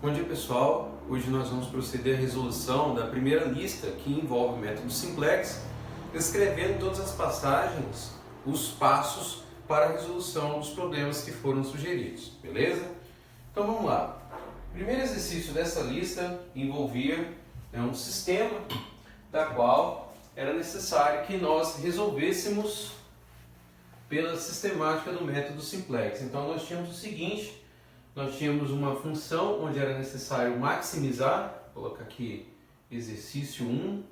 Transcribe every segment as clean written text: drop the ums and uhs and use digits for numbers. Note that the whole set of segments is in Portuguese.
Bom dia pessoal, hoje nós vamos proceder à resolução da primeira lista que envolve o método simplex, descrevendo todas as passagens, os passos para a resolução dos problemas que foram sugeridos, beleza? Então vamos lá. O primeiro exercício dessa lista envolvia um sistema da qual era necessário que nós resolvêssemos pela sistemática do método simplex. Então nós tínhamos o seguinte: nós tínhamos uma função onde era necessário maximizar, vou colocar aqui exercício 1,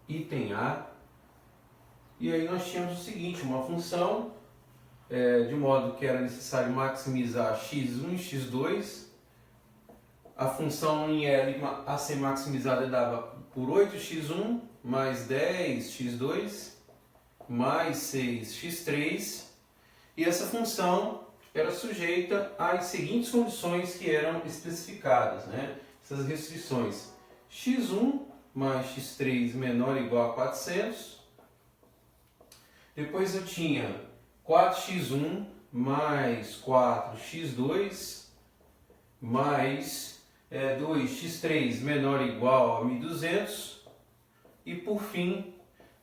item A, e aí nós tínhamos o seguinte, uma função de modo que era necessário maximizar x1 e x2, a função em L a ser maximizada dava por 8x1 mais 10x2 mais 6x3, e essa função era sujeita às seguintes condições que eram especificadas, né? Essas restrições: x1 mais x3 menor ou igual a 400. Depois eu tinha 4x1 mais 4x2 mais 2x3 menor ou igual a 1200. E por fim,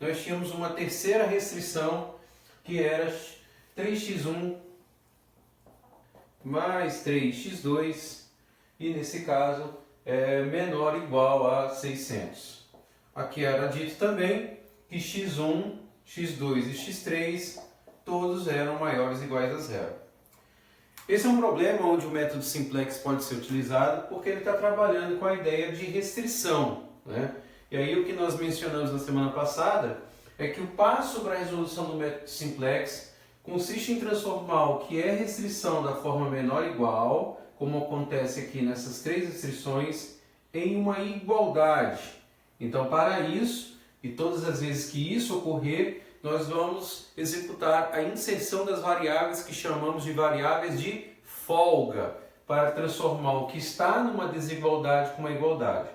nós tínhamos uma terceira restrição que era 3x1 mais 3x2 e nesse caso é menor ou igual a 600. Aqui era dito também que x1, x2 e x3 todos eram maiores ou iguais a zero. Esse é um problema onde o método simplex pode ser utilizado porque ele está trabalhando com a ideia de restrição, né? E aí o que nós mencionamos na semana passada é que o passo para a resolução do método simplex consiste em transformar o que é restrição da forma menor ou igual, como acontece aqui nessas três restrições, em uma igualdade. Então, para isso, e todas as vezes que isso ocorrer, nós vamos executar a inserção das variáveis que chamamos de variáveis de folga, para transformar o que está numa desigualdade com uma igualdade.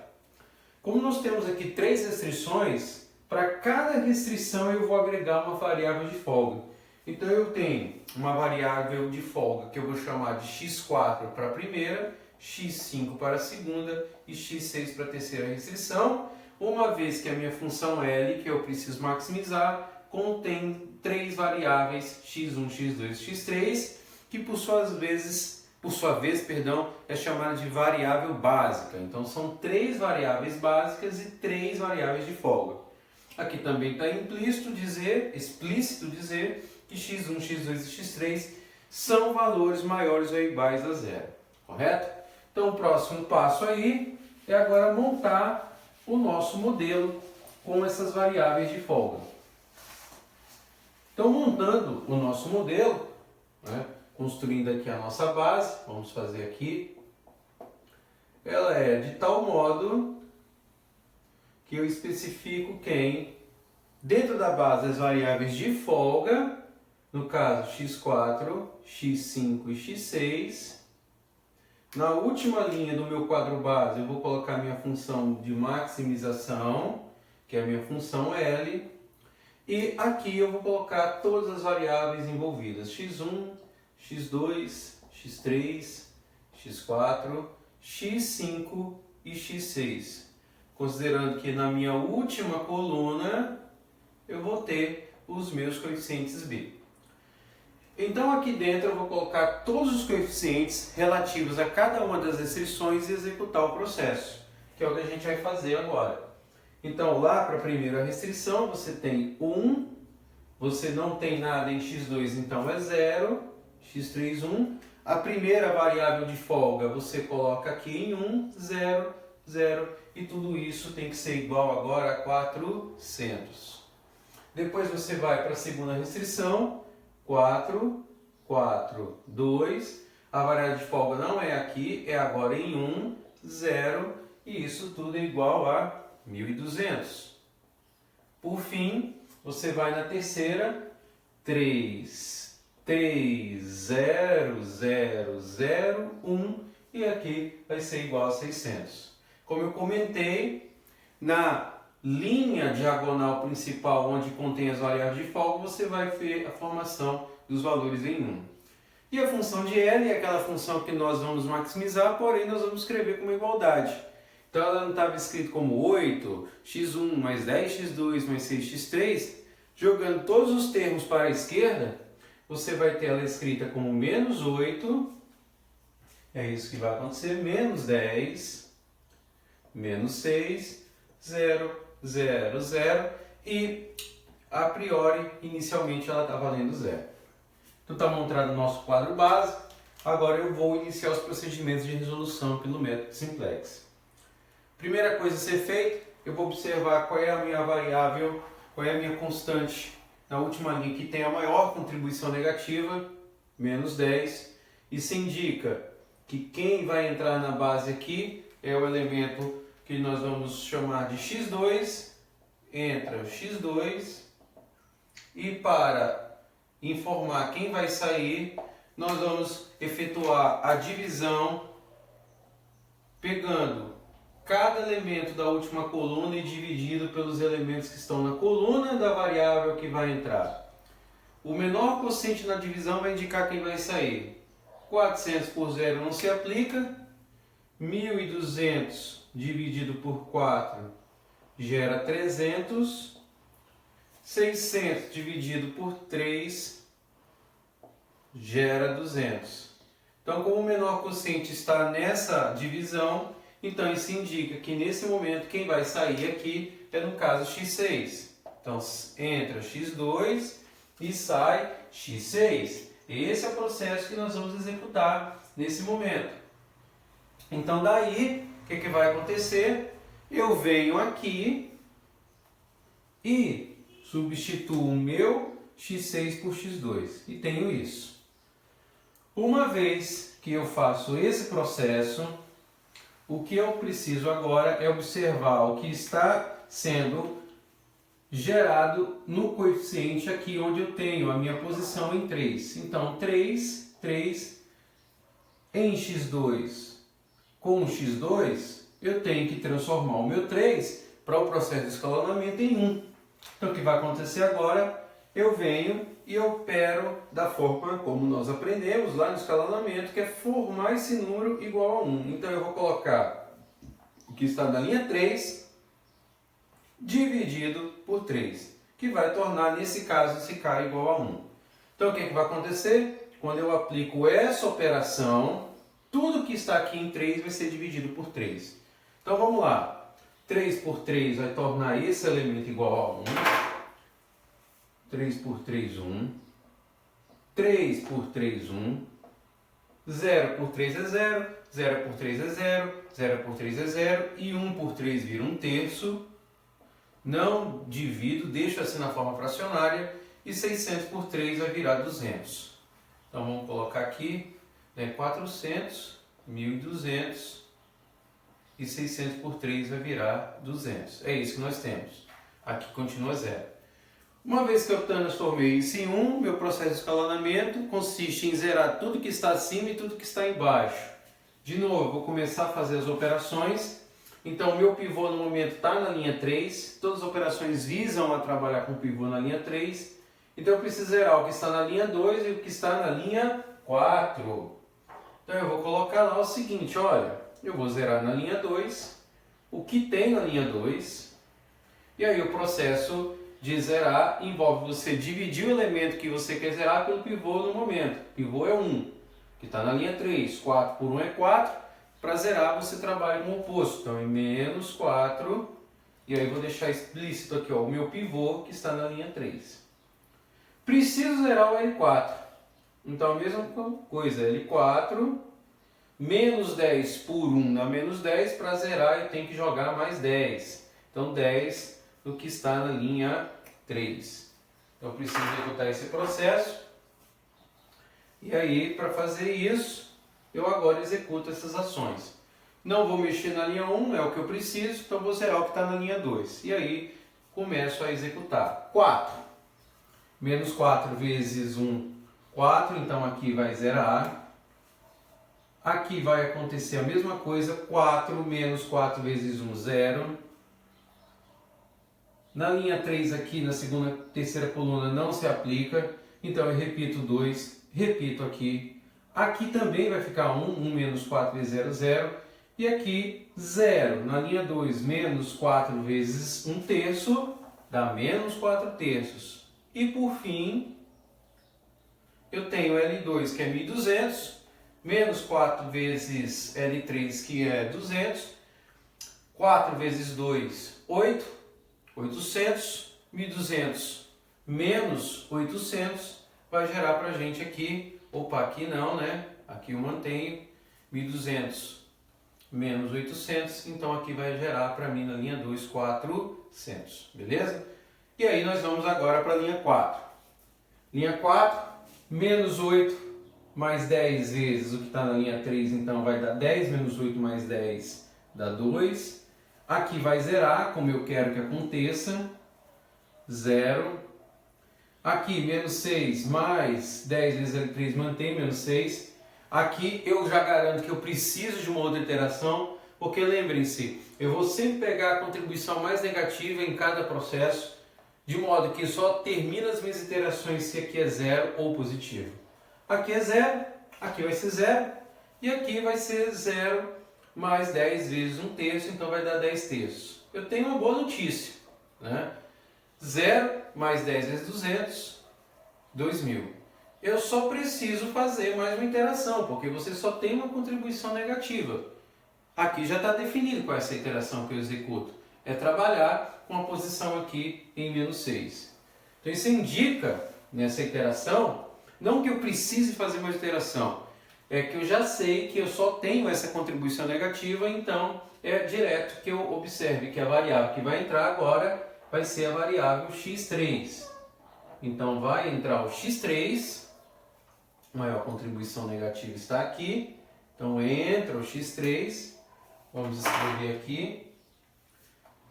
Como nós temos aqui três restrições, para cada restrição eu vou agregar uma variável de folga. Então eu tenho uma variável de folga que eu vou chamar de x4 para a primeira, x5 para a segunda e x6 para a terceira restrição, uma vez que a minha função L, que eu preciso maximizar, contém três variáveis x1, x2 e x3, que por sua vez, é chamada de variável básica. Então são três variáveis básicas e três variáveis de folga. Aqui também está explícito dizer que x1, x2 e x3 são valores maiores ou iguais a zero, correto? Então o próximo passo aí é agora montar o nosso modelo com essas variáveis de folga. Então montando o nosso modelo, né, construindo aqui a nossa base, vamos fazer aqui, ela é de tal modo que eu especifico dentro da base as variáveis de folga, no caso x4, x5 e x6. Na última linha do meu quadro base eu vou colocar minha função de maximização, que é a minha função L. E aqui eu vou colocar todas as variáveis envolvidas: x1, x2, x3, x4, x5 e x6. Considerando que na minha última coluna eu vou ter os meus coeficientes B. Então aqui dentro eu vou colocar todos os coeficientes relativos a cada uma das restrições e executar o processo, que é o que a gente vai fazer agora. Então lá para a primeira restrição você tem 1, você não tem nada em x2, então é 0, x3, 1. A primeira variável de folga você coloca aqui em 1, 0, 0, e tudo isso tem que ser igual agora a 400. Depois você vai para a segunda restrição, 4, 4, 2, a variável de folga não é aqui, é agora em 1, 0, e isso tudo é igual a 1200. Por fim, você vai na terceira, 3, 3, 0, 0, 0, 1, e aqui vai ser igual a 600. Como eu comentei, na linha diagonal principal, onde contém as variáveis de folga, você vai ver a formação dos valores em 1. E a função de L é aquela função que nós vamos maximizar, porém nós vamos escrever como igualdade. Então ela não estava escrita como 8, x1 mais 10x2 mais 6x3. Jogando todos os termos para a esquerda, você vai ter ela escrita como menos 8, é isso que vai acontecer, menos 10, menos 6, 0, 0, 0, e a priori, inicialmente ela está valendo 0. Então está montado o nosso quadro base. Agora eu vou iniciar os procedimentos de resolução pelo método simplex. Primeira coisa a ser feita, eu vou observar qual é a minha variável, qual é a minha constante na última linha que tem a maior contribuição negativa, menos 10. Isso indica que quem vai entrar na base aqui é o elemento que nós vamos chamar de x2, entra o x2, e para informar quem vai sair, nós vamos efetuar a divisão pegando cada elemento da última coluna e dividido pelos elementos que estão na coluna da variável que vai entrar. O menor quociente na divisão vai indicar quem vai sair. 400 por 0 não se aplica. 1.200 dividido por 4 gera 300. 600 dividido por 3 gera 200. Então, como o menor quociente está nessa divisão, então isso indica que nesse momento quem vai sair aqui é no caso x6. Então entra x2 e sai x6. Esse é o processo que nós vamos executar nesse momento. Então daí, o que vai acontecer? Eu venho aqui e substituo o meu x6 por x2 e tenho isso. Uma vez que eu faço esse processo, o que eu preciso agora é observar o que está sendo gerado no coeficiente aqui onde eu tenho a minha posição em 3. Então 3 em x2 com x2, eu tenho que transformar o meu 3 para o processo de escalonamento em 1. Então o que vai acontecer agora? Eu venho e opero da forma como nós aprendemos lá no escalonamento, que é formar esse número igual a 1. Então eu vou colocar o que está na linha 3 dividido por 3, que vai tornar, nesse caso, esse k igual a 1. Então o que vai acontecer? Quando eu aplico essa operação, tudo que está aqui em 3 vai ser dividido por 3. Então vamos lá. 3 por 3 vai tornar esse elemento igual a 1. 3 por 3, 1. 3 por 3, 1. 0 por 3 é 0. 0 por 3 é 0. 0 por 3 é 0. E 1 por 3 vira 1/3. Não divido, deixo assim na forma fracionária. E 600 por 3 vai virar 200. Então vamos colocar aqui 400, 1.200. E 600 por 3 vai virar 200. É isso que nós temos. Aqui continua 0. Uma vez que eu transformei isso em 1, meu processo de escalonamento consiste em zerar tudo que está acima e tudo que está embaixo. De novo, eu vou começar a fazer as operações. Então, o meu pivô no momento está na linha 3. Todas as operações visam a trabalhar com o pivô na linha 3. Então, eu preciso zerar o que está na linha 2 e o que está na linha 4. Então, eu vou colocar lá o seguinte, olha, eu vou zerar na linha 2, o que tem na linha 2, e aí o processo de zerar envolve você dividir o elemento que você quer zerar pelo pivô no momento. O pivô é 1, que está na linha 3. 4 por 1 é 4. Para zerar, você trabalha com o oposto. Então, é menos 4. E aí, vou deixar explícito aqui o meu pivô, que está na linha 3. Preciso zerar o L4. Então, a mesma coisa. L4, menos 10 por 1 dá menos 10. Para zerar, eu tenho que jogar mais 10. Então, 10 do que está na linha 3. Então, eu preciso executar esse processo. E aí, para fazer isso, eu agora executo essas ações. Não vou mexer na linha 1, é o que eu preciso, então vou zerar o que está na linha 2. E aí, começo a executar. 4. Menos 4 vezes 1, 4. Então, aqui vai zerar. Aqui vai acontecer a mesma coisa. 4 menos 4 vezes 1, 0. Na linha 3 aqui, na segunda, terceira coluna, não se aplica. Então, eu repito 2, repito aqui. Aqui também vai ficar 1, 1 menos 4 vezes 0, 0. E aqui 0. Na linha 2, menos 4 vezes 1 terço, dá menos 4 terços. E por fim, eu tenho L2, que é 1.200, menos 4 vezes L3, que é 200. 4 vezes 2, 8. 800. 1.200 menos 800 vai gerar para a gente aqui, opa, aqui não, né? Aqui eu mantenho 1.200 menos 800, então aqui vai gerar para mim na linha 2, 400, beleza? E aí nós vamos agora para a linha 4. Linha 4, menos 8 mais 10 vezes o que está na linha 3, então vai dar 10 menos 8 mais 10 dá 2. Aqui vai zerar, como eu quero que aconteça, 0. Aqui, menos 6 mais 10 vezes L3 mantém menos 6. Aqui eu já garanto que eu preciso de uma outra iteração, porque lembrem-se, eu vou sempre pegar a contribuição mais negativa em cada processo, de modo que só termino as minhas iterações se aqui é 0 ou positivo. Aqui é 0, aqui vai ser 0, e aqui vai ser 0 mais 10 vezes 1 terço, então vai dar 10 terços. Eu tenho uma boa notícia, né? 0 mais 10 vezes 200, 2.000. Eu só preciso fazer mais uma iteração, porque você só tem uma contribuição negativa. Aqui já está definido qual é essa iteração que eu executo. É trabalhar com a posição aqui em menos 6. Então isso indica, nessa iteração, não que eu precise fazer mais iteração, é que eu já sei que eu só tenho essa contribuição negativa, então é direto que eu observe que a variável que vai entrar agora vai ser a variável x3. Então vai entrar o x3, maior contribuição negativa está aqui, então entra o x3, vamos escrever aqui,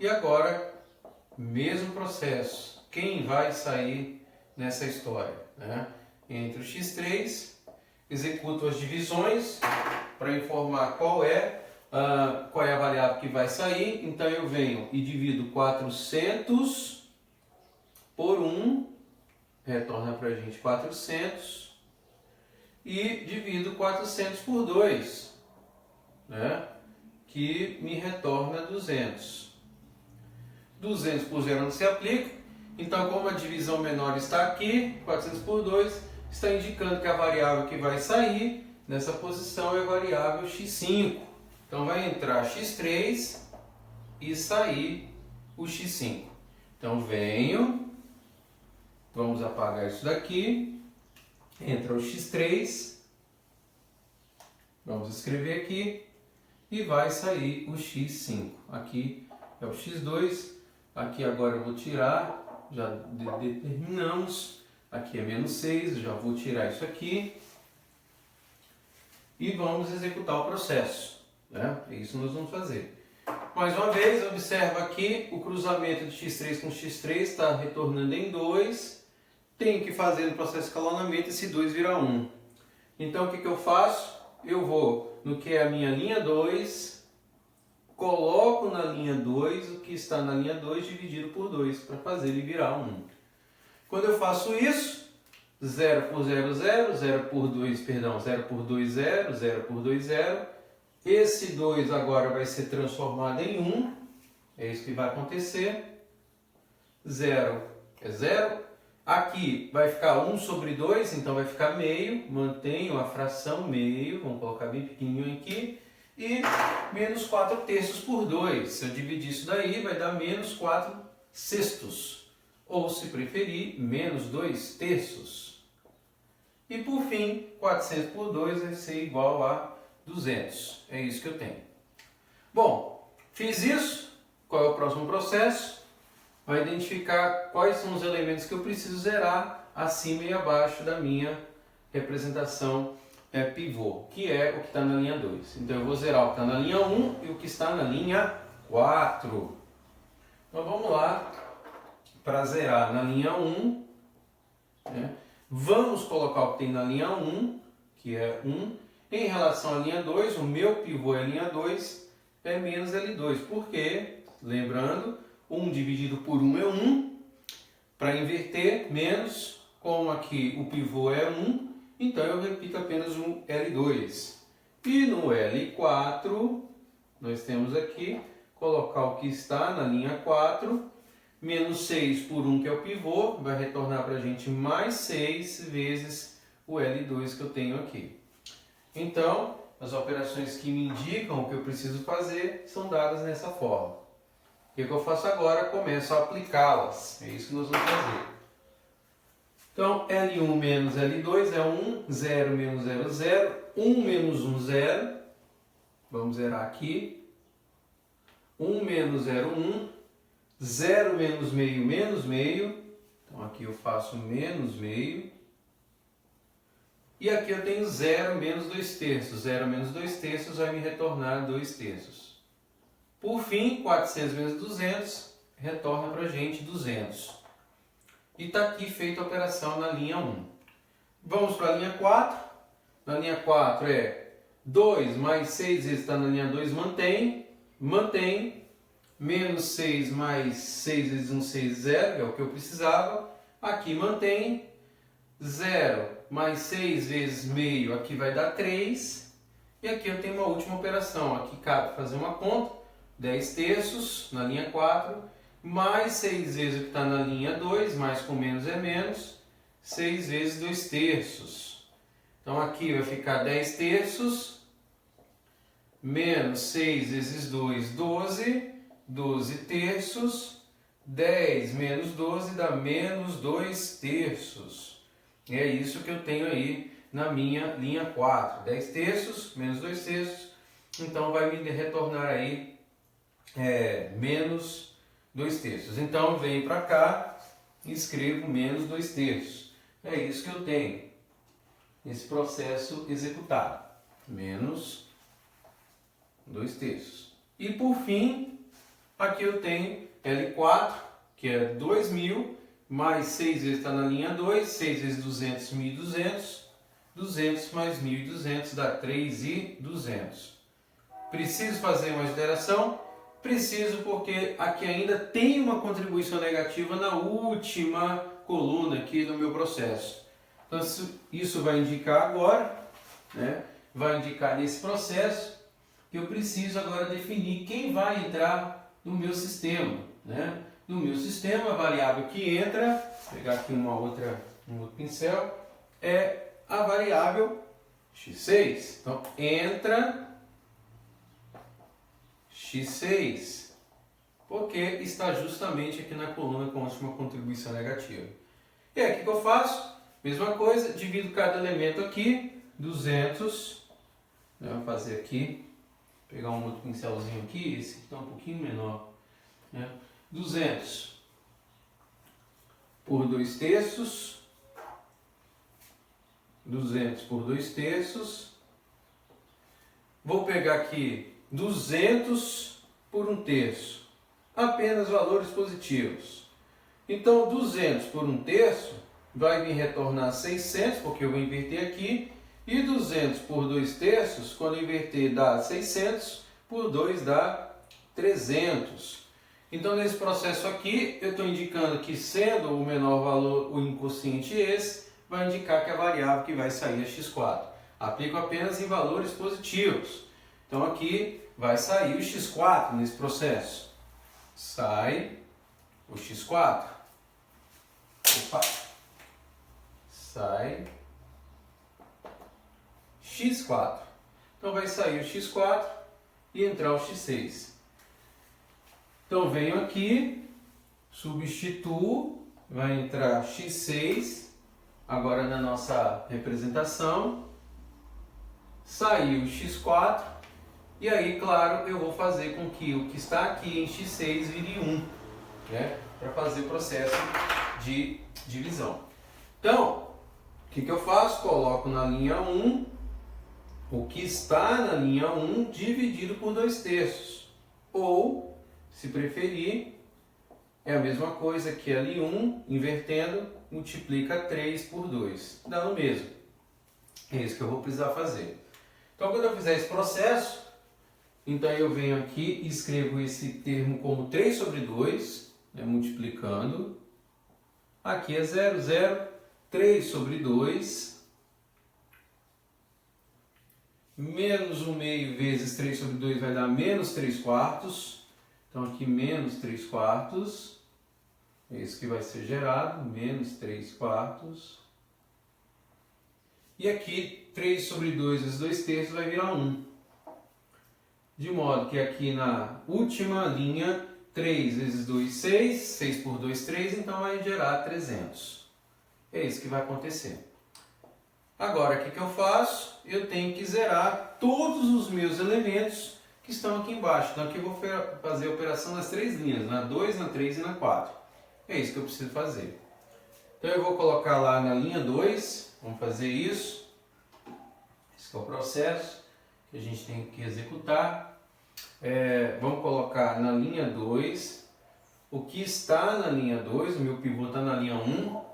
e agora, mesmo processo, quem vai sair nessa história, né? Entre o x3, executo as divisões para informar qual é a variável que vai sair. Então eu venho e divido 400 por 1, retorna para a gente 400, e divido 400 por 2, né? Que me retorna 200. 200 por 0 não se aplica, então como a divisão menor está aqui, 400 por 2, está indicando que a variável que vai sair nessa posição é a variável x5. Então vai entrar x3 e sair o x5. Então venho, vamos apagar isso daqui, entra o x3, vamos escrever aqui, e vai sair o x5. Aqui é o x2, aqui agora eu vou tirar, já determinamos. Aqui é menos 6, já vou tirar isso aqui. E vamos executar o processo, né? É isso que nós vamos fazer. Mais uma vez, observa aqui o cruzamento de x3 com x3 está retornando em 2. Tenho que fazer no processo de escalonamento esse 2 virar 1. Então o que eu faço? Eu vou no que é a minha linha 2, coloco na linha 2 o que está na linha 2 dividido por 2 para fazer ele virar 1. Quando eu faço isso, 0 por 0, 0, 0 por 2, perdão, 0 por 2, 0, 0 por 2, 0. Esse 2 agora vai ser transformado em 1, é isso que vai acontecer. 0 é 0. Aqui vai ficar 1 sobre 2, então vai ficar meio, mantenho a fração meio, vamos colocar bem pequenininho aqui. E menos 4 terços por 2, se eu dividir isso daí, vai dar menos 4 sextos. Ou, se preferir, menos 2 terços. E, por fim, 400 por 2 vai ser igual a 200. É isso que eu tenho. Bom, fiz isso. Qual é o próximo processo? Vai identificar quais são os elementos que eu preciso zerar acima e abaixo da minha representação pivô, que é o que está na linha 2. Então, eu vou zerar o que está na linha 1 e o que está na linha 4. Então, vamos lá. Para zerar na linha 1, né? Vamos colocar o que tem na linha 1, que é 1. Em relação à linha 2, o meu pivô é a linha 2, é menos L2. Porque, lembrando, 1 dividido por 1 é 1. Para inverter, menos, como aqui o pivô é 1, então eu repito apenas um L2. E no L4, nós temos aqui, colocar o que está na linha 4, menos 6 por 1, que é o pivô, vai retornar para a gente mais 6 vezes o L2 que eu tenho aqui. Então, as operações que me indicam o que eu preciso fazer são dadas nessa forma. O que eu faço agora? Começo a aplicá-las. É isso que nós vamos fazer. Então, L1 menos L2 é 1, 0 menos 0, 0, 1 menos 1, 0. Vamos zerar aqui. 1 menos 0, 1. 0 menos meio, menos meio. Então, aqui eu faço menos meio. E aqui eu tenho 0 menos 2 terços. 0 menos 2 terços vai me retornar 2 terços. Por fim, 400 menos 200 retorna para a gente 200. E está aqui feita a operação na linha 1. Vamos para a linha 4. Na linha 4 é 2 mais 6 vezes está na linha 2, mantém. Mantém. Menos 6 mais 6 vezes 1, 6, 0, é o que eu precisava. Aqui mantém. 0 mais 6 vezes meio, aqui vai dar 3. E aqui eu tenho uma última operação. Aqui cabe fazer uma conta. 10 terços na linha 4, mais 6 vezes o que está na linha 2, mais com menos é menos, 6 vezes 2 terços. Então aqui vai ficar 10 terços, menos 6 vezes 2, 12, 12 terços, 10 menos 12 dá menos 2 terços. É isso que eu tenho aí na minha linha 4. 10 terços, menos 2 terços. Então vai me retornar aí menos 2 terços. Então eu venho para cá e escrevo menos 2 terços. É isso que eu tenho. Esse processo executado. Menos 2 terços. E por fim, aqui eu tenho L4, que é 2.000. Mais 6 vezes está na linha 2, 6 vezes 200, 1.200. 200 mais 1.200 dá 3.200. Preciso fazer uma iteração? Preciso, porque aqui ainda tem uma contribuição negativa na última coluna aqui do meu processo. Então isso vai indicar agora, né? Vai indicar nesse processo que eu preciso agora definir quem vai entrar no meu sistema, né? No meu sistema, a variável que entra, vou pegar aqui um outro pincel, é a variável x6. Então, entra x6, porque está justamente aqui na coluna com a última contribuição negativa. E aí, o que eu faço? Mesma coisa, divido cada elemento aqui, 200, né, vou fazer aqui, pegar um outro pincelzinho aqui, esse está um pouquinho menor, né? 200 por 2 terços, 200 por 2 terços, vou pegar aqui 200 por 1 terço, apenas valores positivos. Então 200 por 1 terço vai me retornar 600, porque eu vou inverter aqui, e 200 por 2 terços, quando eu inverter dá 600, por 2 dá 300. Então, nesse processo aqui, eu estou indicando que, sendo o menor valor o inquociente esse, vai indicar que a variável que vai sair é x4. Aplico apenas em valores positivos. Então, aqui vai sair o x4 nesse processo. Sai o x4. Opa! Sai x4. Então, vai sair o x4 e entrar o x6. Então, venho aqui, substituo, vai entrar x6, agora na nossa representação, saiu x4, e aí, claro, eu vou fazer com que o que está aqui em x6 vire 1, né, para fazer o processo de divisão. Então, o que eu faço? Coloco na linha 1, o que está na linha 1 dividido por 2 terços, ou... Se preferir, é a mesma coisa que ali 1, invertendo, multiplica 3 por 2. Dá no mesmo. É isso que eu vou precisar fazer. Então, quando eu fizer esse processo, então eu venho aqui e escrevo esse termo como 3 sobre 2, né, multiplicando. Aqui é 0, 0, 3 sobre 2. Menos 1 meio vezes 3 sobre 2 vai dar menos 3 quartos. Então aqui menos 3 quartos. É isso que vai ser gerado, menos 3 quartos. E aqui 3 sobre 2 vezes 2 terços vai virar 1. De modo que aqui na última linha, 3 vezes 2, 6. 6 por 2, 3. Então vai gerar 300. É isso que vai acontecer. Agora, o que eu faço? Eu tenho que zerar todos os meus elementos que estão aqui embaixo. Então aqui eu vou fazer a operação nas 3 linhas, na 2, na 3 e na 4. É isso que eu preciso fazer. Então eu vou colocar lá na linha 2, vamos fazer isso. Esse é o processo que a gente tem que executar. Vamos colocar na linha 2, o que está na linha 2, o meu pivô está na linha 1.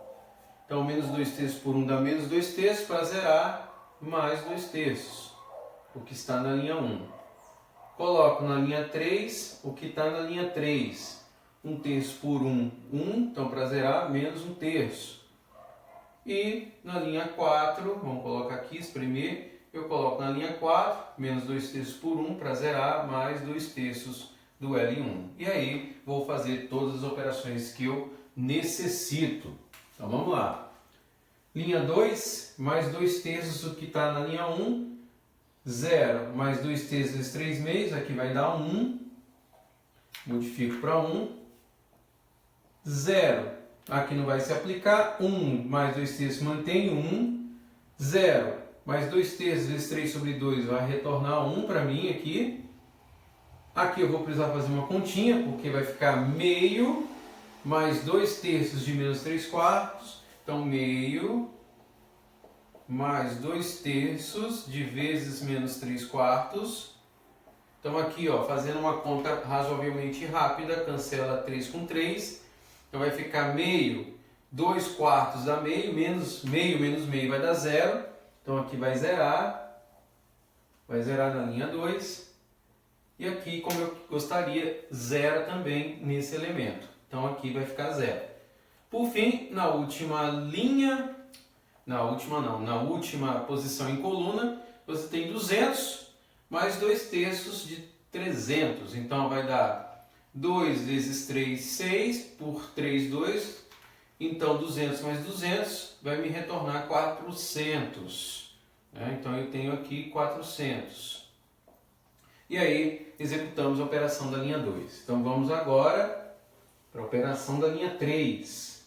Então, menos 2 terços por 1 dá menos 2 terços para zerar mais 2 terços, o que está na linha 1. Coloco na linha 3 o que está na linha 3. 1 terço por 1, 1. Então, para zerar, menos 1 terço. E na linha 4, vamos colocar aqui, espremer, eu coloco na linha 4, menos 2 terços por 1 para zerar, mais 2 terços do L1. E aí, vou fazer todas as operações que eu necessito. Então vamos lá. Linha 2, mais 2 terços o que está na linha 1. 0 mais 2 terços vezes 3 meios, aqui vai dar 1. Modifico para 1. 0, aqui não vai se aplicar. 1 mais 2 terços mantém 1. 0 mais 2 terços vezes 3 sobre 2 vai retornar 1 para mim aqui. Aqui eu vou precisar fazer uma continha, porque vai ficar meio mais 2 terços de menos 3 quartos. Então, meio mais 2 terços de vezes menos 3 quartos. Então, aqui, ó, fazendo uma conta razoavelmente rápida, cancela 3 com 3. Então, vai ficar meio, 2 quartos dá meio, menos meio vai dar 0. Então, aqui vai zerar na linha 2. E aqui, como eu gostaria, zera também nesse elemento. Então aqui vai ficar 0. Por fim, na última linha, na última posição em coluna, você tem 200 mais 2 terços de 300. Então vai dar 2 vezes 3, 6, por 3, 2. Então 200 mais 200 vai me retornar 400. Então eu tenho aqui 400. E aí executamos a operação da linha 2. Então vamos agora para a operação da linha 3.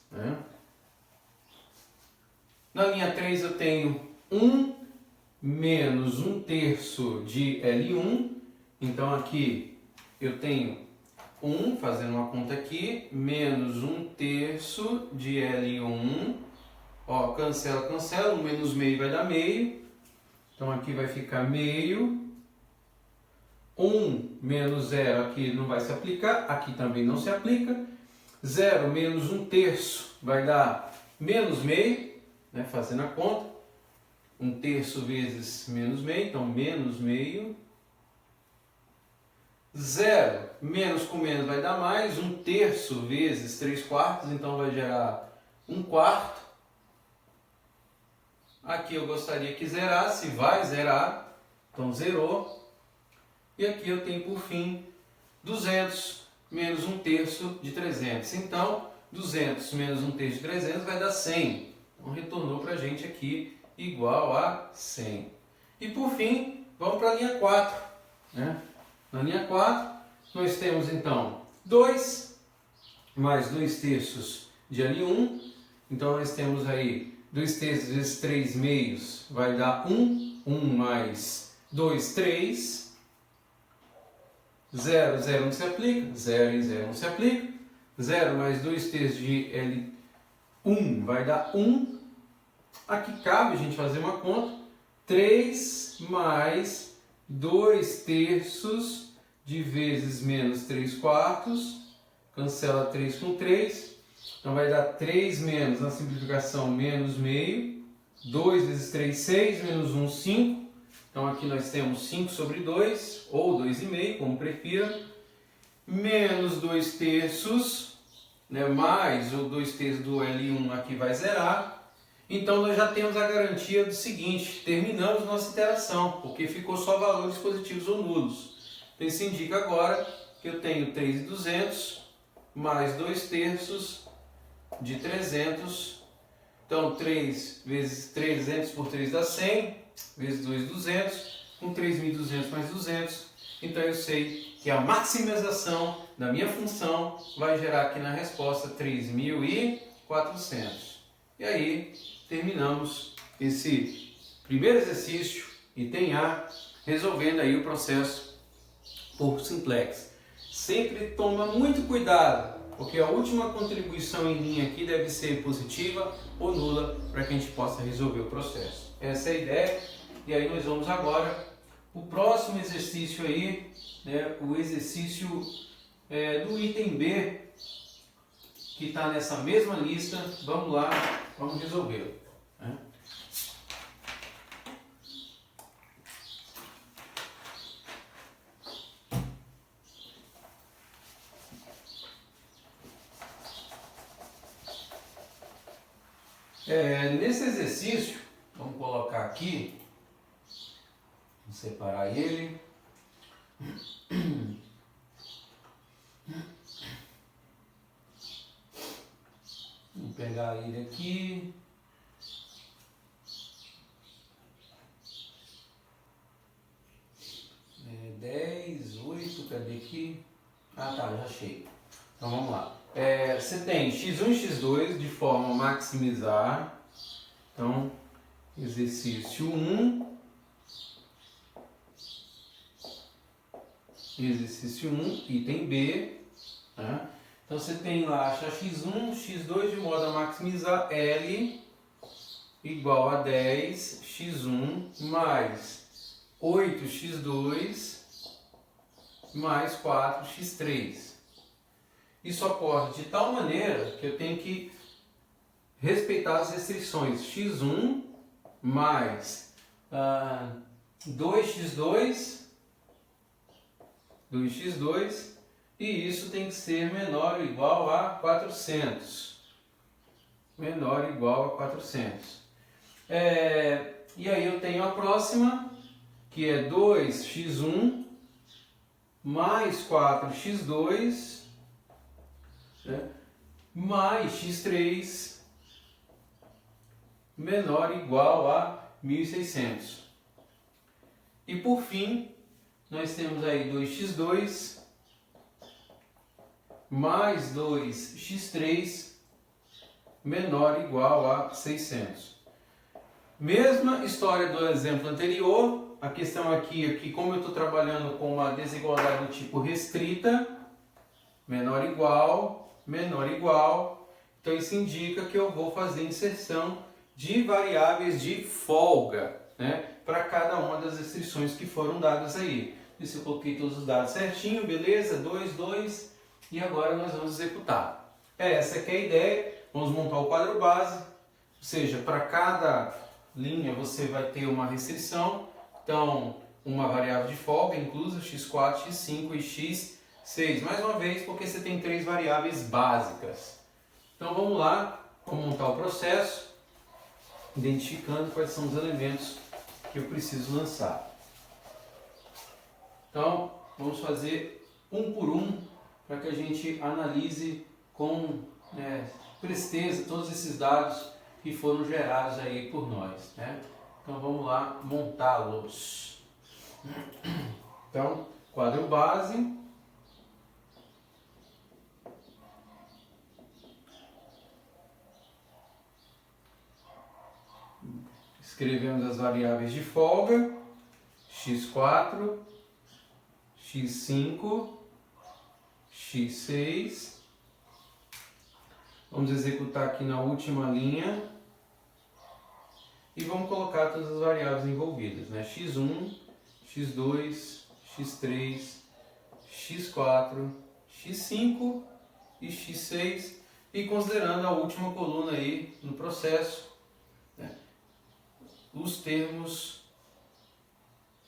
Na linha 3 eu tenho 1 menos 1 terço de L1. Então aqui eu tenho 1, fazendo uma conta aqui, menos 1 terço de L1. Ó, cancela, 1 menos meio vai dar meio. Então aqui vai ficar meio. 1 menos 0 aqui não vai se aplicar, aqui também não se aplica. 0 menos 1 terço vai dar menos meio, fazendo a conta. 1 terço vezes menos meio, então menos meio. 0 menos com menos vai dar mais. 1 terço vezes 3 quartos, então vai gerar 1 quarto. Aqui eu gostaria que zerasse, vai zerar, então zerou. E aqui eu tenho, por fim, 200 menos 1 terço de 300. Então, 200 menos 1 terço de 300 vai dar 100. Então, retornou para a gente aqui igual a 100. E, por fim, vamos para a linha 4. Na linha 4, nós temos, então, 2 mais 2 terços de L1. Então, nós temos aí 2 terços vezes 3 meios vai dar 1. 1 mais 2, 3. 0, 0 não se aplica, 0 em 0 não se aplica. 0 mais 2 terços de L1 vai dar 1. Aqui cabe a gente fazer uma conta. 3 mais 2 terços de vezes menos 3 quartos. Cancela 3 com 3. Então vai dar 3 menos, na simplificação, menos meio. 2 vezes 3, 6, menos 1, 5. Então aqui nós temos 5 sobre 2, ou 2,5, como prefira, menos 2 terços, mais o 2 terços do L1 aqui vai zerar, Então nós já temos a garantia do seguinte: terminamos nossa iteração, porque ficou só valores positivos ou nulos. Então isso indica agora que eu tenho 3.200 mais 2/3 de 300. Então 3 vezes 300 por 3 dá 100, vezes 2, 200, com 3.200 mais 200. Então eu sei que a maximização da minha função vai gerar aqui na resposta 3.400. E aí terminamos esse primeiro exercício, item A, resolvendo aí o processo por simplex. Sempre toma muito cuidado, porque a última contribuição em linha aqui deve ser positiva ou nula para que a gente possa resolver o processo. Essa é a ideia. E aí nós vamos agora o próximo exercício aí, né, o exercício do item B, que está nessa mesma lista. Vamos lá, vamos resolvê-lo, né? Nesse exercício, vamos colocar aqui, vamos separar ele. Vamos pegar ele aqui. É 10, 8, cadê aqui? Ah tá, já achei. Então vamos lá. Você tem x1 e x2 de forma a maximizar. Então, exercício 1. Exercício 1, item B. Né? Então você tem lá achar x1, x2 de modo a maximizar L igual a 10 x1 mais 8x2 mais 4x3. Isso ocorre de tal maneira que eu tenho que respeitar as restrições. x1 mais 2x2 e isso tem que ser menor ou igual a 400. Menor ou igual a 400. E aí eu tenho a próxima, que é 2x1 mais 4x2, né, mais x3 menor ou igual a 1.600. E por fim, nós temos aí 2x2 mais 2x3 menor ou igual a 600. Mesma história do exemplo anterior. A questão aqui é que, como eu estou trabalhando com uma desigualdade do tipo restrita, menor ou igual, então isso indica que eu vou fazer inserção de variáveis de folga, né, para cada uma das restrições que foram dadas aí. Isso eu coloquei todos os dados certinho, beleza? 2, 2, e agora nós vamos executar. Essa aqui é a ideia. Vamos montar o quadro base, ou seja, para cada linha você vai ter uma restrição. Então, uma variável de folga inclusa, x4, x5 e x6. Mais uma vez, porque você tem 3 variáveis básicas. Então vamos lá, vamos montar o processo, identificando quais são os elementos que eu preciso lançar. Então, vamos fazer um por um, para que a gente analise com presteza todos esses dados que foram gerados aí por nós, né? Então vamos lá montá-los. Então, quadro base. Escrevemos as variáveis de folga, x4, x5, x6. Vamos executar aqui na última linha e vamos colocar todas as variáveis envolvidas, né? x1, x2, x3, x4, x5 e x6, e considerando a última coluna aí no processo, né, os termos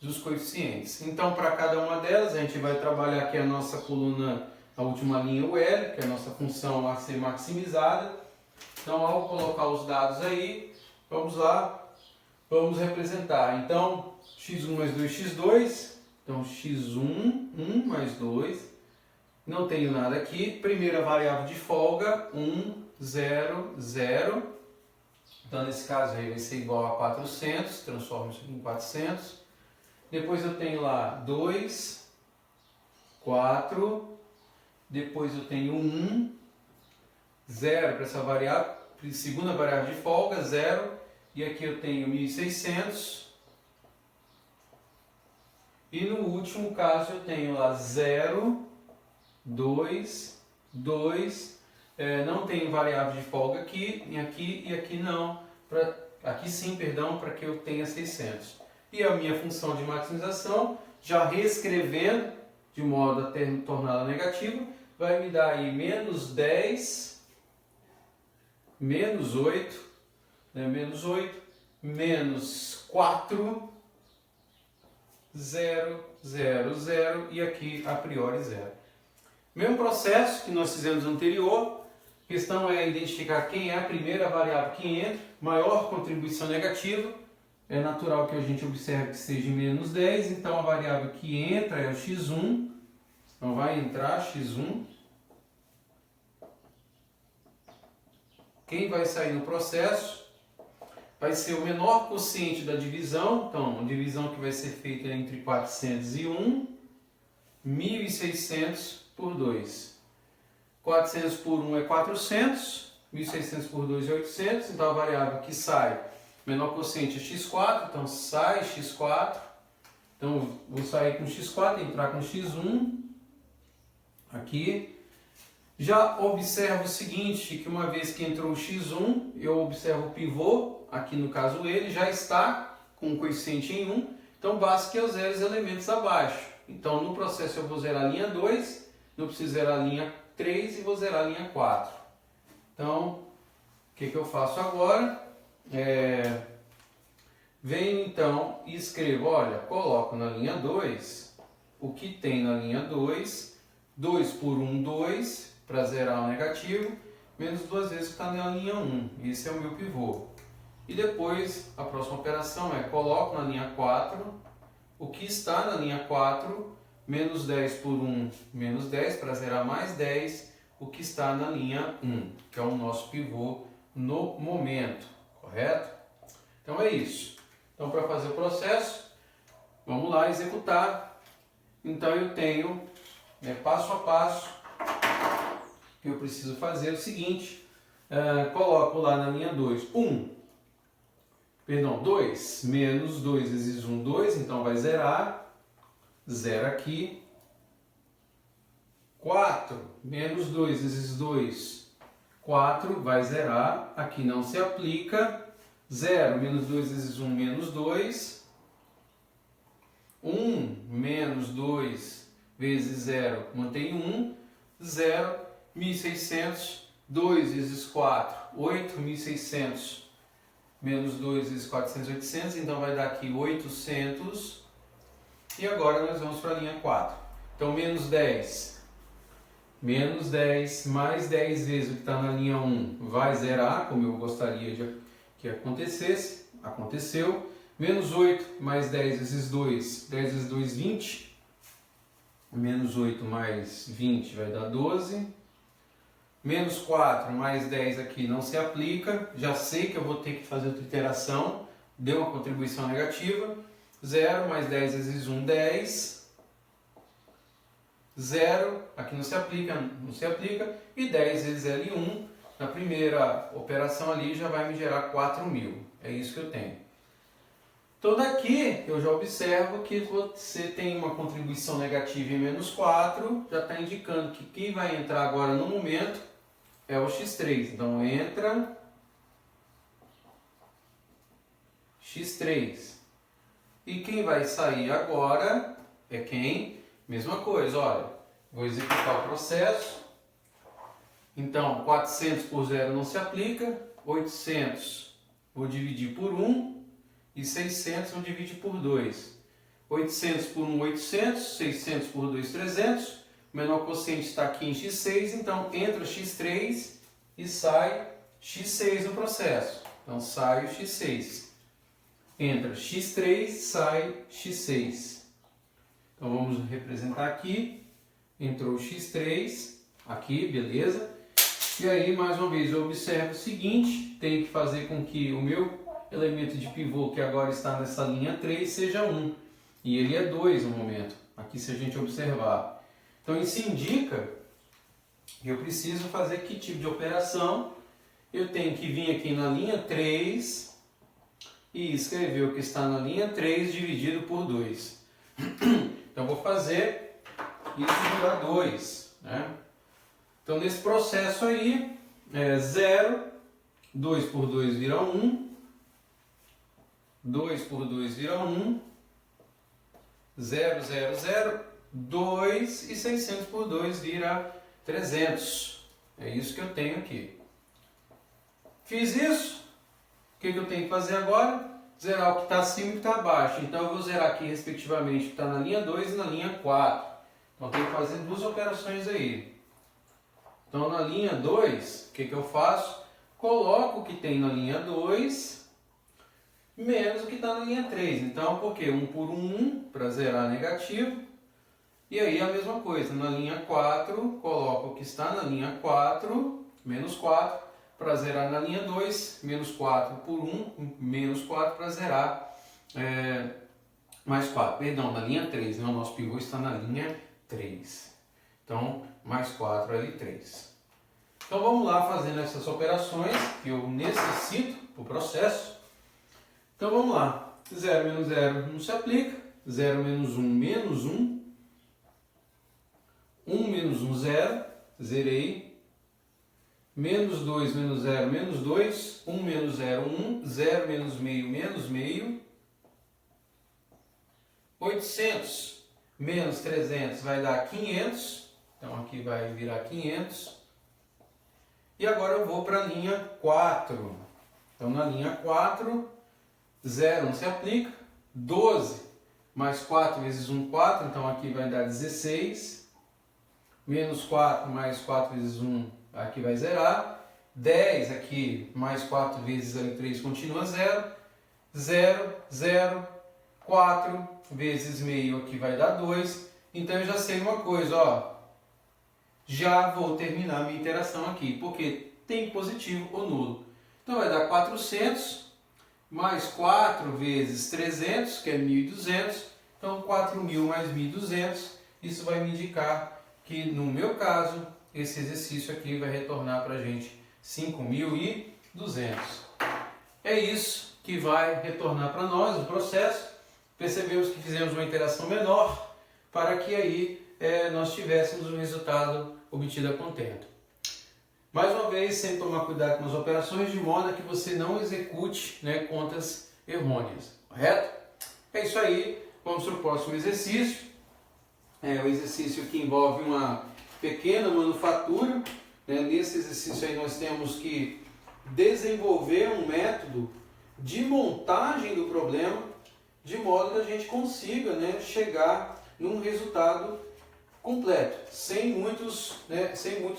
dos coeficientes. Então, para cada uma delas, a gente vai trabalhar aqui a nossa coluna, a última linha, o L, que é a nossa função a ser maximizada. Então, ao colocar os dados aí, Vamos lá, vamos representar. Então, x1 mais 2x2, então x1, 1 mais 2, não tenho nada aqui. Primeira variável de folga, 1, 0, 0. Então, nesse caso aí vai ser igual a 400, transformo isso aqui em 400. Depois eu tenho lá 2, 4, depois eu tenho 1, 0 para essa variável, segunda variável de folga, 0, e aqui eu tenho 1.600, e no último caso eu tenho lá 0, 2, 2, não tenho variável de folga aqui e aqui não, aqui sim, perdão, para que eu tenha 600. E a minha função de maximização, já reescrevendo de modo a torná-la negativa, vai me dar aí menos 10, menos 8, menos 8, menos 4, 0, 0, 0 e aqui a priori 0. Mesmo processo que nós fizemos anterior, a questão é identificar quem é a primeira variável que entra, maior contribuição negativa, é natural que a gente observe que seja menos 10, então a variável que entra é o x1, então vai entrar x1. Quem vai sair no processo vai ser o menor quociente da divisão, então a divisão que vai ser feita entre 401, 1.600 por 2. 400 por 1 é 400, 1.600 por 2 é 800, então a variável que sai, menor quociente é x4, então sai x4, então vou sair com x4, entrar com x1, aqui. Já observo o seguinte, que uma vez que entrou o x1, eu observo o pivô, aqui no caso ele, já está com o coeficiente em 1, então basta que eu zere os elementos abaixo. Então no processo eu vou zerar a linha 2, eu preciso zerar a linha 3 e vou zerar a linha 4. Então, o que eu faço agora? Venho então e escrevo, olha, coloco na linha 2 o que tem na linha 2, 2 por 1, 2, para zerar o negativo, menos duas vezes que está na linha 1. Esse é o meu pivô. E depois, a próxima operação é, coloco na linha 4 o que está na linha 4, menos 10 por 1, menos 10, para zerar mais 10, o que está na linha 1, que é o nosso pivô no momento, correto? Então é isso. Então, para fazer o processo, vamos lá executar. Então eu tenho, passo a passo, que eu preciso fazer o seguinte, coloco lá na linha 2, 2, menos 2 vezes 1, 2, então vai zerar, zero aqui, 4, menos 2 vezes 2, 4, vai zerar, aqui não se aplica, 0, menos 2 vezes 1, menos 2, 1, menos 2 vezes 0, mantém 1, 0, 1.600, 2 vezes 4, 8, 1.600, menos 2 vezes 400, 800, então vai dar aqui 800, e agora nós vamos para a linha 4. Então, menos 10, mais 10 vezes o que está na linha 1 vai zerar, como eu gostaria que acontecesse, aconteceu. Menos 8 mais 10 vezes 2, 10 vezes 2, 20. Menos 8 mais 20 vai dar 12. Menos 4 mais 10 aqui não se aplica. Já sei que eu vou ter que fazer outra iteração. Deu uma contribuição negativa. 0 mais 10 vezes 1, 10. 0, aqui não se aplica. E 10 vezes L1, na primeira operação ali já vai me gerar 4.000. É isso que eu tenho. Então daqui eu já observo que você tem uma contribuição negativa em menos 4, já está indicando que quem vai entrar agora no momento é o x3. Então entra x3. E quem vai sair agora é quem? Mesma coisa, olha, vou executar o processo. Então 400 por 0 não se aplica, 800 vou dividir por 1. E 600 vou dividir por 2. 800 por 1, 800. 600 por 2, 300. O menor quociente está aqui em x6, então entra x3 e sai x6 no processo. Então sai o x6. Entra x3, sai x6. Então vamos representar aqui. Entrou o x3, aqui, beleza. E aí, mais uma vez, eu observo o seguinte, tenho que fazer com que o meu elemento de pivô, que agora está nessa linha 3, seja 1. E ele é 2 no momento, aqui se a gente observar. Então isso indica que eu preciso fazer que tipo de operação. Eu tenho que vir aqui na linha 3 e escrever o que está na linha 3 dividido por 2. Então eu vou fazer isso virar 2, né? Então nesse processo aí, 0, 2 por 2 vira 1, 2 por 2 vira 1, 0, 0, 0, 2 e 600 por 2 vira 300. É isso que eu tenho aqui. Fiz isso. O que eu tenho que fazer agora? Zerar o que está acima e o que está abaixo. Então eu vou zerar aqui respectivamente o que está na linha 2 e na linha 4. Então eu tenho que fazer duas operações aí. Então na linha 2, o que eu faço? Coloco o que tem na linha 2 menos o que está na linha 3. Então, por quê? 1 por 1, para zerar negativo. E aí a mesma coisa, na linha 4, coloco o que está na linha 4, menos 4, para zerar na linha 2, menos 4 por 1, menos 4 para zerar mais 4. Perdão, na linha 3, né? O nosso pivô está na linha 3. Então, mais 4 L3. Então vamos lá fazendo essas operações que eu necessito para o processo. Então vamos lá, 0 menos 0 não se aplica, 0 menos 1 menos 1, 1 menos 1 0, zerei, menos 2 menos 0 menos 2, 1 menos 0 1, 0 menos meio menos meio, 800 menos 300 vai dar 500, então aqui vai virar 500, e agora eu vou para a linha 4, então na linha 4, 0 não se aplica, 12 mais 4 vezes 1, 4, então aqui vai dar 16, menos 4 mais 4 vezes 1, aqui vai zerar, 10 aqui mais 4 vezes L3 continua 0, 0, 0, 4 vezes meio aqui vai dar 2, então eu já sei uma coisa, ó, já vou terminar a minha interação aqui, porque tem positivo ou nulo. Então vai dar 400 mais 4 vezes 300, que é 1.200, então 4.000 mais 1.200, isso vai me indicar que, no meu caso, esse exercício aqui vai retornar para a gente 5.200. É isso que vai retornar para nós o processo. Percebemos que fizemos uma interação menor para que aí nós tivéssemos um resultado obtido a contento. Mais uma vez, sempre tomar cuidado com as operações de modo que você não execute contas errôneas, correto? É isso aí, vamos para o próximo exercício. O exercício que envolve uma pequena manufatura. Nesse exercício aí nós temos que desenvolver um método de montagem do problema de modo que a gente consiga chegar num resultado completo, sem muitos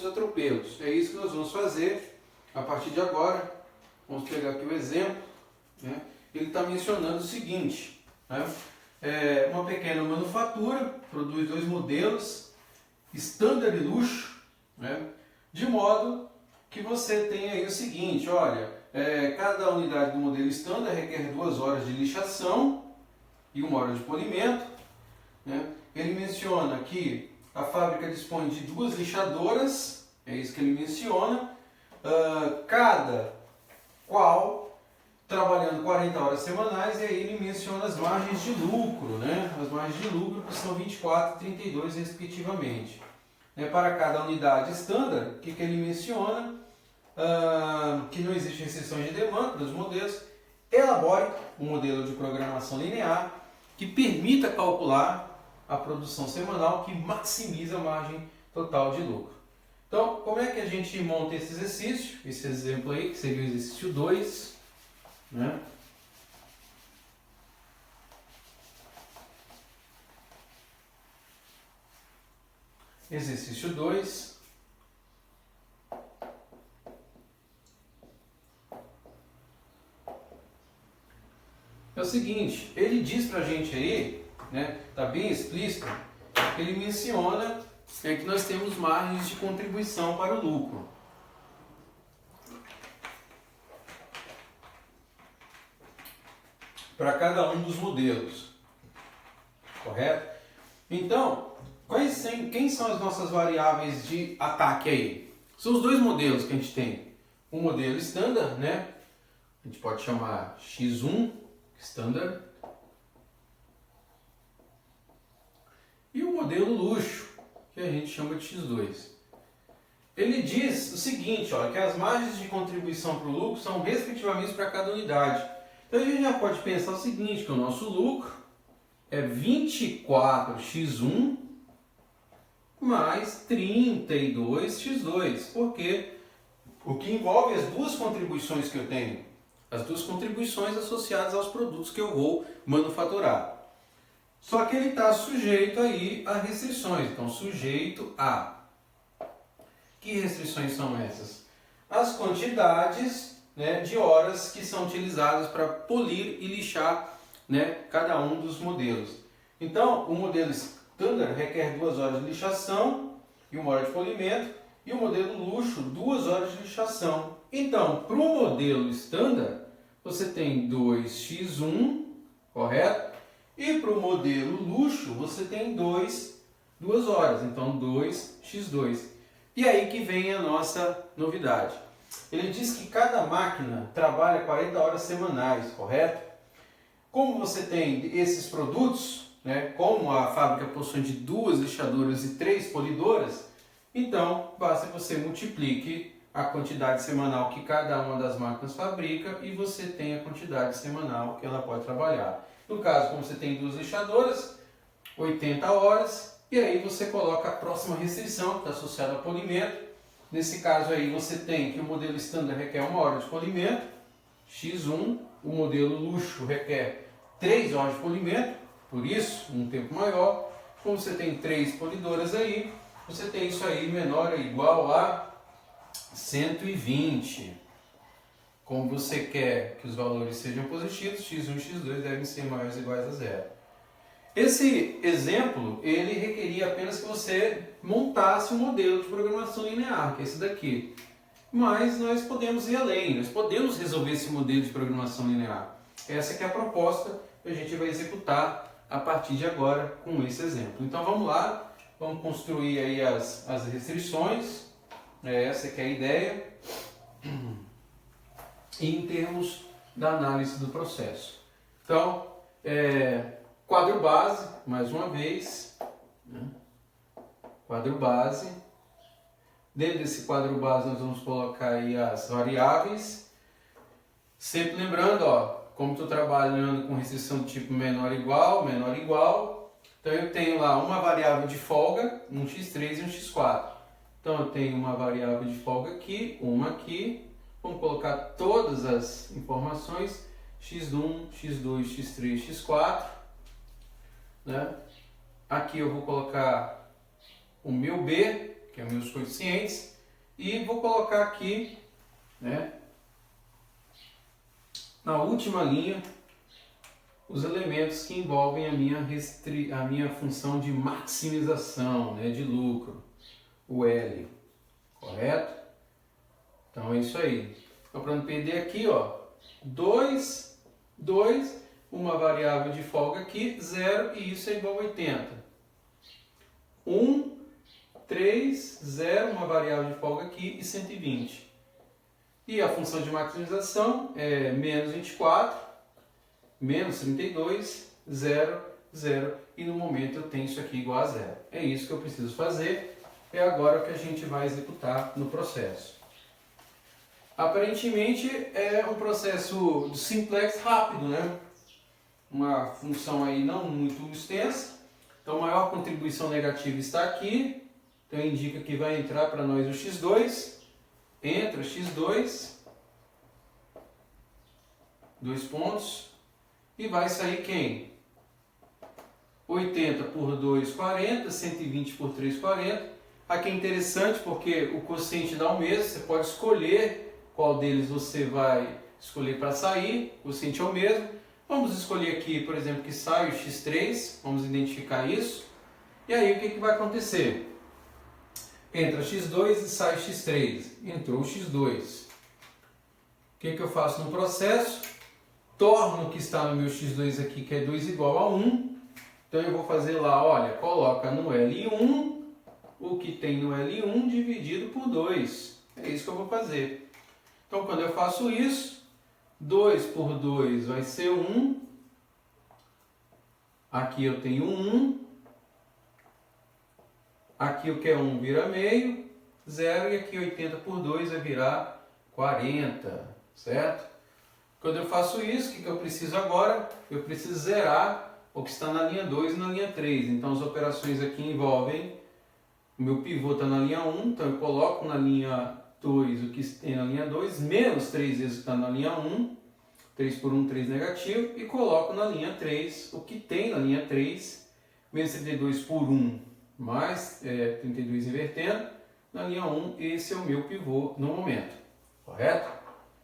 atropelos. É isso que nós vamos fazer a partir de agora. Vamos pegar aqui o exemplo. Ele está mencionando o seguinte, uma pequena manufatura produz 2 modelos standard e luxo, de modo que você tem aí o seguinte, olha, cada unidade do modelo standard requer 2 horas de lixação e 1 hora de polimento. Ele menciona que a fábrica dispõe de 2 lixadoras, é isso que ele menciona, cada qual trabalhando 40 horas semanais, e aí ele menciona as margens de lucro, as margens de lucro que são 24 e 32 respectivamente. Para cada unidade standard, o que ele menciona? Que não existe restrições de demanda dos modelos, elabore um modelo de programação linear que permita calcular a produção semanal que maximiza a margem total de lucro. Então, como é que a gente monta esse exercício? Esse exemplo aí, que seria o exercício 2. Exercício 2. é o seguinte, ele diz pra gente aí, né, tá bem explícito, ele menciona que nós temos margens de contribuição para o lucro. Para cada um dos modelos, correto? Então, quem são as nossas variáveis de ataque aí? São os dois modelos que a gente tem. O modelo standard, né? A gente pode chamar X1, standard, e o modelo luxo, que a gente chama de X2. Ele diz o seguinte, ó, que as margens de contribuição para o lucro são respectivamente para cada unidade. Então a gente já pode pensar o seguinte, que o nosso lucro é 24x1 mais 32x2, porque o que envolve as duas contribuições que eu tenho, as duas contribuições associadas aos produtos que eu vou manufaturar. Só que ele está sujeito aí a restrições, então sujeito a... Que restrições são essas? As quantidades, né, de horas que são utilizadas para polir e lixar, né, cada um dos modelos. Então, o modelo standard requer 2 horas de lixação e 1 hora de polimento, e o modelo luxo 2 horas de lixação. Então, para o modelo standard, você tem 2x1, correto? E para o modelo luxo, você tem 2 horas, então 2x2. E aí que vem a nossa novidade. Ele diz que cada máquina trabalha 40 horas semanais, correto? Como você tem esses produtos, né, como a fábrica possui de 2 lixadoras e 3 polidoras, então basta que você multiplique a quantidade semanal que cada uma das máquinas fabrica e você tem a quantidade semanal que ela pode trabalhar. No caso, como você tem 2 lixadoras, 80 horas, e aí você coloca a próxima restrição, que está associada ao polimento. Nesse caso aí você tem que o modelo standard requer 1 hora de polimento, X1, o modelo luxo requer 3 horas de polimento, por isso um tempo maior. Como você tem 3 polidoras aí, você tem isso aí menor ou igual a 120. Como você quer que os valores sejam positivos, x1 e x2 devem ser maiores ou iguais a zero. Esse exemplo, ele requeria apenas que você montasse um modelo de programação linear, que é esse daqui. Mas nós podemos ir além, nós podemos resolver esse modelo de programação linear. Essa que é a proposta que a gente vai executar a partir de agora com esse exemplo. Então vamos lá, vamos construir aí as restrições, essa que é a ideia, e em termos da análise do processo. Então, quadro base, mais uma vez, né? Quadro base. Dentro desse quadro base nós vamos colocar aí as variáveis. Sempre lembrando, ó, como estou trabalhando com restrição do tipo menor igual, então eu tenho lá uma variável de folga, um x3 e um x4. Então eu tenho uma variável de folga aqui, uma aqui. Vamos colocar todas as informações, x1, x2, x3, x4. Né? Aqui eu vou colocar o meu B, que é os meus coeficientes, e vou colocar aqui, né, na última linha, os elementos que envolvem a minha função de maximização, né, de lucro, o L, correto? Então é isso aí. Então, para não perder aqui, ó, 2, uma variável de folga aqui, 0, e isso é igual a 80. 1, 3, 0, uma variável de folga aqui, e 120. E a função de maximização é menos 24, menos 32, 0, 0, e no momento eu tenho isso aqui igual a 0. É isso que eu preciso fazer, é agora o que a gente vai executar no processo. Aparentemente é um processo simplex rápido, né? Uma função aí não muito extensa. Então, a maior contribuição negativa está aqui. Então, indica que vai entrar para nós o x2. Entra x2. 2 pontos. E vai sair quem? 80 por 2, 40. 120 por 3, 40. Aqui é interessante porque o quociente dá o mesmo. Você pode escolher qual deles você vai escolher para sair. O quociente é o mesmo. Vamos escolher aqui, por exemplo, que sai o x3, vamos identificar isso. E aí o que vai acontecer? Entra x2 e sai x3. Entrou o x2. O que eu faço no processo? Torno o que está no meu x2 aqui, que é 2 igual a 1. Então eu vou fazer lá, olha, coloca no L1 o que tem no L1 dividido por 2. É isso que eu vou fazer. Então quando eu faço isso, 2 por 2 vai ser 1. Aqui eu tenho 1. Aqui o que é 1 vira meio, 0. E aqui 80 por 2 vai virar 40, certo? Quando eu faço isso, o que eu preciso agora? Eu preciso zerar o que está na linha 2 e na linha 3. Então as operações aqui envolvem, o meu pivô está na linha 1, então eu coloco na linha 2 o que tem na linha 2, menos 3 vezes o que está na linha 1, 3 por 1, 3 negativo, e coloco na linha 3 o que tem na linha 3, menos 32 por 1, mais 32 invertendo, na linha 1, esse é o meu pivô no momento, correto?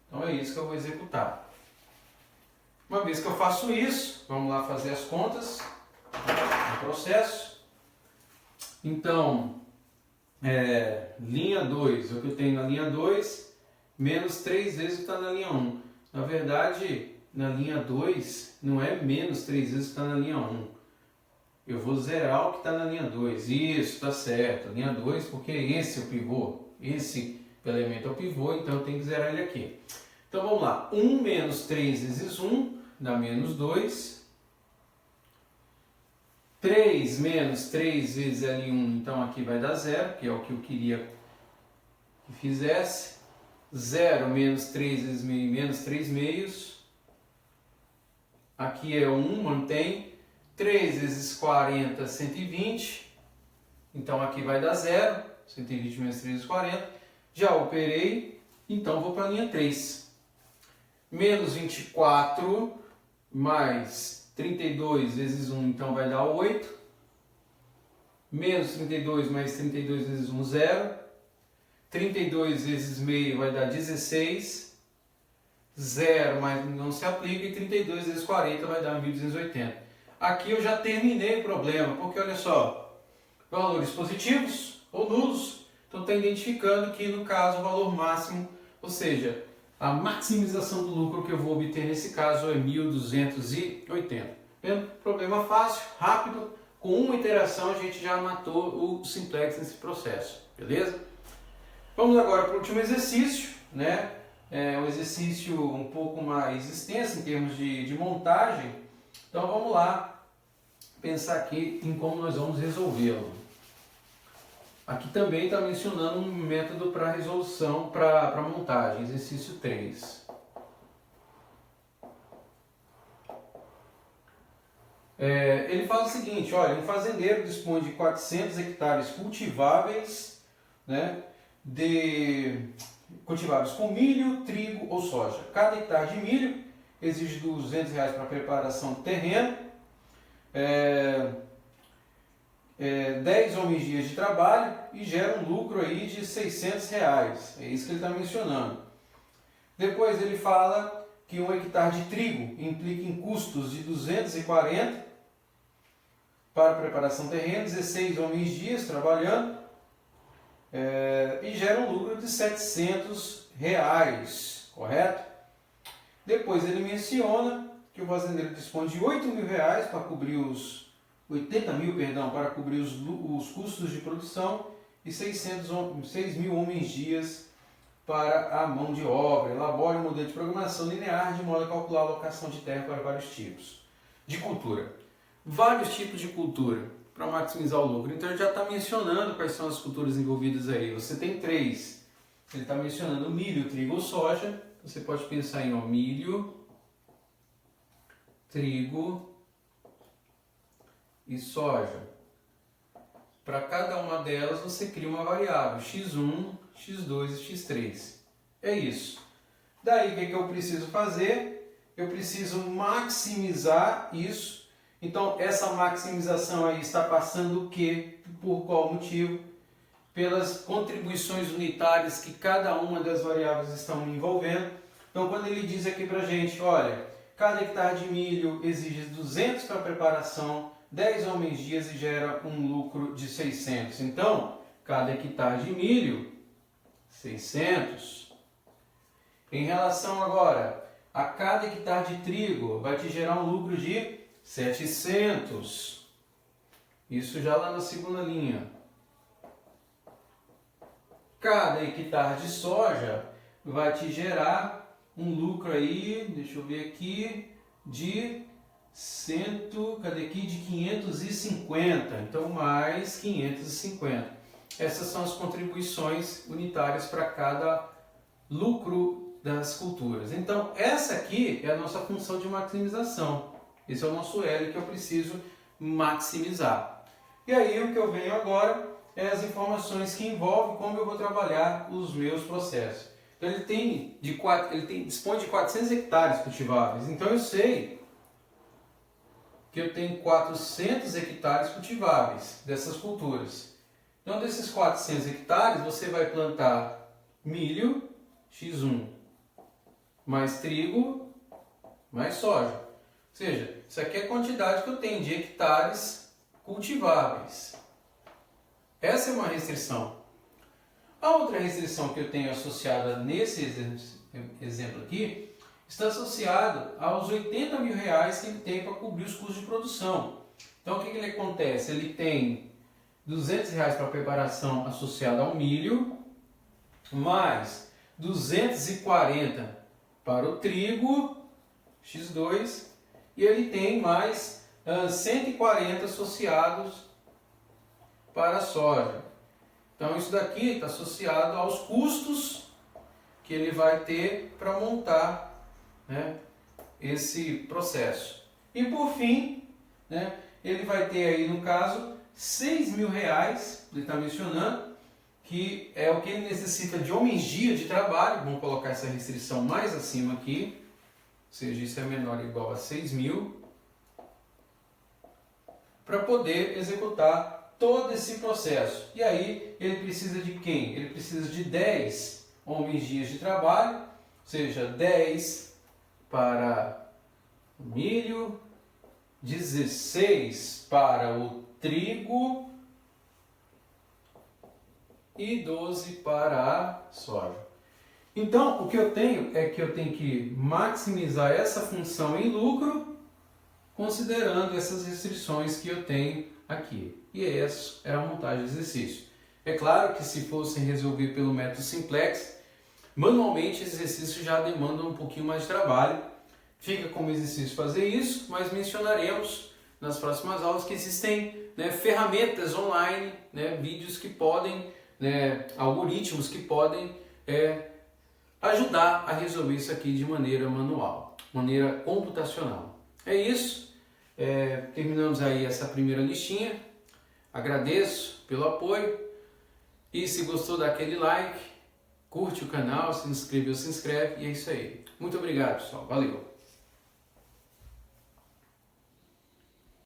Então é isso que eu vou executar. Uma vez que eu faço isso, vamos lá fazer as contas no processo. Então, linha 2, o que eu tenho na linha 2, menos 3 vezes o que está na linha 1. Na verdade, na linha 2, não é menos 3 vezes o que está na linha 1. Eu vou zerar o que está na linha 2. Isso, está certo. Linha 2, porque esse é o pivô. Esse elemento é o pivô, então eu tenho que zerar ele aqui. Então vamos lá. 1 menos 3 vezes 1 dá menos 2. 3 menos 3 vezes L1, então aqui vai dar 0, que é o que eu queria que fizesse. 0 menos 3 vezes meio, menos 3 meios. Aqui é 1, mantém. 3 vezes 40, 120. Então aqui vai dar 0. 120 menos 3 vezes 40. Já operei, então vou para a linha 3. Menos 24 mais 32 vezes 1, então vai dar 8. Menos 32 mais 32 vezes 1, 0. 32 vezes meio vai dar 16. 0, mas não se aplica. E 32 vezes 40 vai dar 1280. Aqui eu já terminei o problema, porque olha só, valores positivos ou nulos, então está identificando que no caso o valor máximo, ou seja, a maximização do lucro que eu vou obter nesse caso é 1280. Vendo? Problema fácil, rápido, com uma iteração a gente já matou o simplex nesse processo, beleza? Vamos agora para o último exercício, né? É um exercício um pouco mais extenso em termos de montagem, então vamos lá pensar aqui em como nós vamos resolvê-lo. Aqui também está mencionando um método para resolução, para montagem, exercício 3. Ele fala o seguinte, olha, um fazendeiro dispõe de 400 hectares cultiváveis, né, cultiváveis com milho, trigo ou soja. Cada hectare de milho exige R$200 para a preparação do terreno, 10 homens-dias de trabalho e gera um lucro aí de R$600. É isso que ele está mencionando. Depois ele fala que um hectare de trigo implica em custos de 240 para a preparação do terreno, 16 homens-dias trabalhando e gera um lucro de R$700, correto? Depois ele menciona que o fazendeiro dispõe de R$8.000 para cobrir os 80 mil, perdão, para cobrir os custos de produção e 6.000 homens-dias para a mão de obra. Elabore um modelo de programação linear de modo a calcular a alocação de terra para vários tipos de cultura. Vários tipos de cultura para maximizar o lucro. Então ele já está mencionando quais são as culturas envolvidas aí. Você tem 3. Ele está mencionando milho, trigo ou soja. Você pode pensar em milho, trigo e soja. Para cada uma delas você cria uma variável, x1, x2 e x3. É isso. Daí o que eu preciso fazer? Eu preciso maximizar isso. Então essa maximização aí está passando o quê? Por qual motivo? Pelas contribuições unitárias que cada uma das variáveis estão envolvendo. Então quando ele diz aqui para a gente, olha, cada hectare de milho exige 200 para preparação, 10 homens-dias e gera um lucro de 600. Então, cada hectare de milho, 600. Em relação agora a cada hectare de trigo, vai te gerar um lucro de 700. Isso já lá na segunda linha. Cada hectare de soja vai te gerar um lucro aí, deixa eu ver aqui, de 550. Então, mais 550. Essas são as contribuições unitárias para cada lucro das culturas. Então, essa aqui é a nossa função de maximização. Esse é o nosso L que eu preciso maximizar. E aí, o que eu venho agora é as informações que envolvem como eu vou trabalhar os meus processos. Então, ele dispõe de 400 hectares cultiváveis. Então, eu sei que eu tenho 400 hectares cultiváveis dessas culturas. Então, desses 400 hectares, você vai plantar milho, X1, mais trigo, mais soja. Ou seja, isso aqui é a quantidade que eu tenho de hectares cultiváveis. Essa é uma restrição. A outra restrição que eu tenho associada nesse exemplo aqui está associado aos R$80 mil que ele tem para cobrir os custos de produção. Então, o que ele acontece? Ele tem R$200 para preparação associada ao milho, mais 240 para o trigo, X2, e ele tem mais 140 associados para a soja. Então, isso daqui está associado aos custos que ele vai ter para montar, né, esse processo. E por fim, né, ele vai ter aí no caso R$6 mil, ele está mencionando, que é o que ele necessita de homens-dia de trabalho. Vamos colocar essa restrição mais acima aqui, ou seja, isso é menor ou igual a 6 mil, para poder executar todo esse processo. E aí ele precisa de quem? Ele precisa de 10 homens-dias de trabalho, ou seja, 10 para o milho, 16 para o trigo e 12 para a soja. Então, o que eu tenho é que eu tenho que maximizar essa função em lucro, considerando essas restrições que eu tenho aqui. E essa é a montagem de exercício. É claro que se fossem resolver pelo método simplex, manualmente esse exercício já demanda um pouquinho mais de trabalho. Fica como exercício fazer isso, mas mencionaremos nas próximas aulas que existem, né, ferramentas online, né, vídeos que podem, né, algoritmos que podem ajudar a resolver isso aqui de maneira manual, maneira computacional. É isso, terminamos aí essa primeira listinha. Agradeço pelo apoio e se gostou, dá aquele like, curte o canal, se inscreveu, se inscreve e é isso aí. Muito obrigado, pessoal. Valeu!